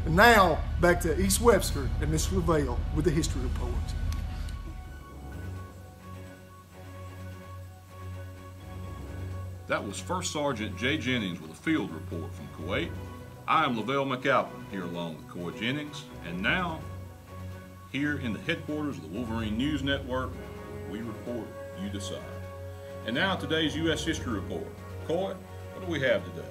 And now, back to East Webster and Mr. Lavelle with the History Report. That was First Sergeant J. Jennings with a field report from Kuwait. I am Lavelle McAlpin, here along with Corey Jennings, and now, here in the headquarters of the Wolverine News Network, we report, you decide. And now today's U.S. History Report. Corey, what do we have today?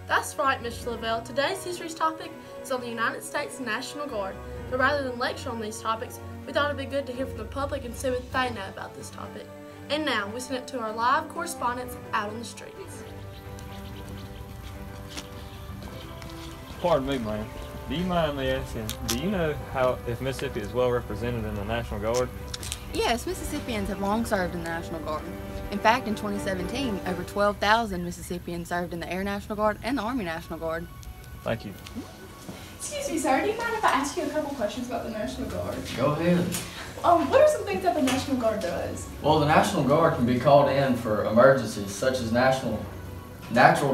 That's right, Mr. Lavelle. Today's history's topic is on the United States National Guard. But rather than lecture on these topics, we thought it'd be good to hear from the public and see what they know about this topic. And now, we send it to our live correspondents out on the streets. Pardon me, ma'am. Do you mind me asking, do you know if Mississippi is well represented in the National Guard? Yes, Mississippians have long served in the National Guard. In fact, in 2017, over 12,000 Mississippians served in the Air National Guard and the Army National Guard. Thank you. Excuse me, sir. Do you mind if I ask you a couple questions about the National Guard? Go ahead. What are some things that the National Guard does? Well, the National Guard can be called in for emergencies such as natural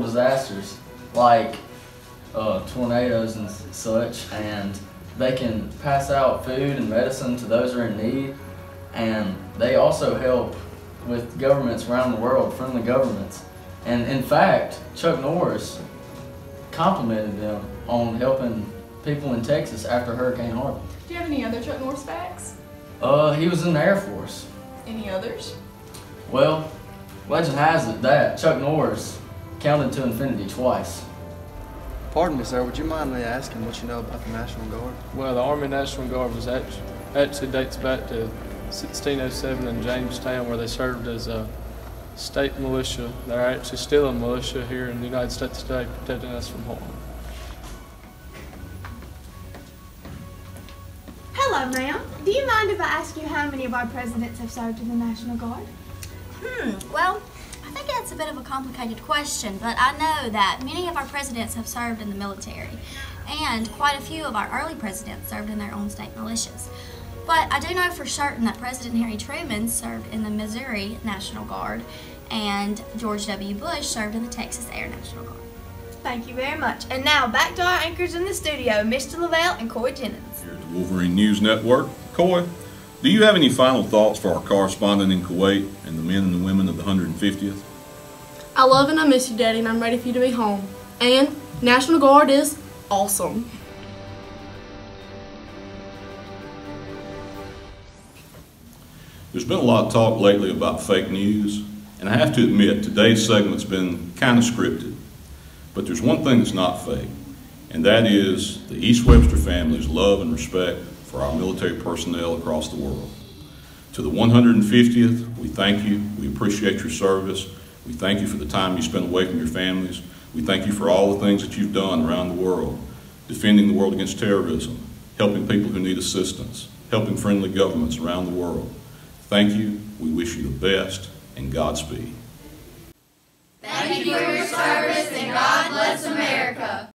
disasters like tornadoes and such, and they can pass out food and medicine to those who are in need, and they also help with governments around the world, friendly governments. And in fact, Chuck Norris complimented them on helping people in Texas after Hurricane Harvey. Do you have any other Chuck Norris facts? He was in the Air Force. Any others? Well, legend has it that Chuck Norris counted to infinity twice. Pardon me, sir, would you mind me asking what you know about the National Guard? Well, the Army National Guard was actually dates back to 1607 in Jamestown, where they served as a state militia. They're actually still a militia here in the United States today, protecting us from harm. Hello, ma'am. Do you mind if I ask you how many of our presidents have served in the National Guard? Well, I think that's a bit of a complicated question, but I know that many of our presidents have served in the military, and quite a few of our early presidents served in their own state militias. But I do know for certain that President Harry Truman served in the Missouri National Guard, and George W. Bush served in the Texas Air National Guard. Thank you very much. And now back to our anchors in the studio, Mr. Lavelle and Corey Jennings. Here at the Wolverine News Network. Corey, do you have any final thoughts for our correspondent in Kuwait and the men and the women of the 150th? I love and I miss you, Daddy, and I'm ready for you to be home. And National Guard is awesome. There's been a lot of talk lately about fake news, and I have to admit today's segment's been kind of scripted. But there's one thing that's not fake, and that is the East Webster family's love and respect for our military personnel across the world. To the 150th, we thank you. We appreciate your service. We thank you for the time you spent away from your families. We thank you for all the things that you've done around the world, defending the world against terrorism, helping people who need assistance, helping friendly governments around the world. Thank you. We wish you the best, and Godspeed. Thank you for your service, and God bless America.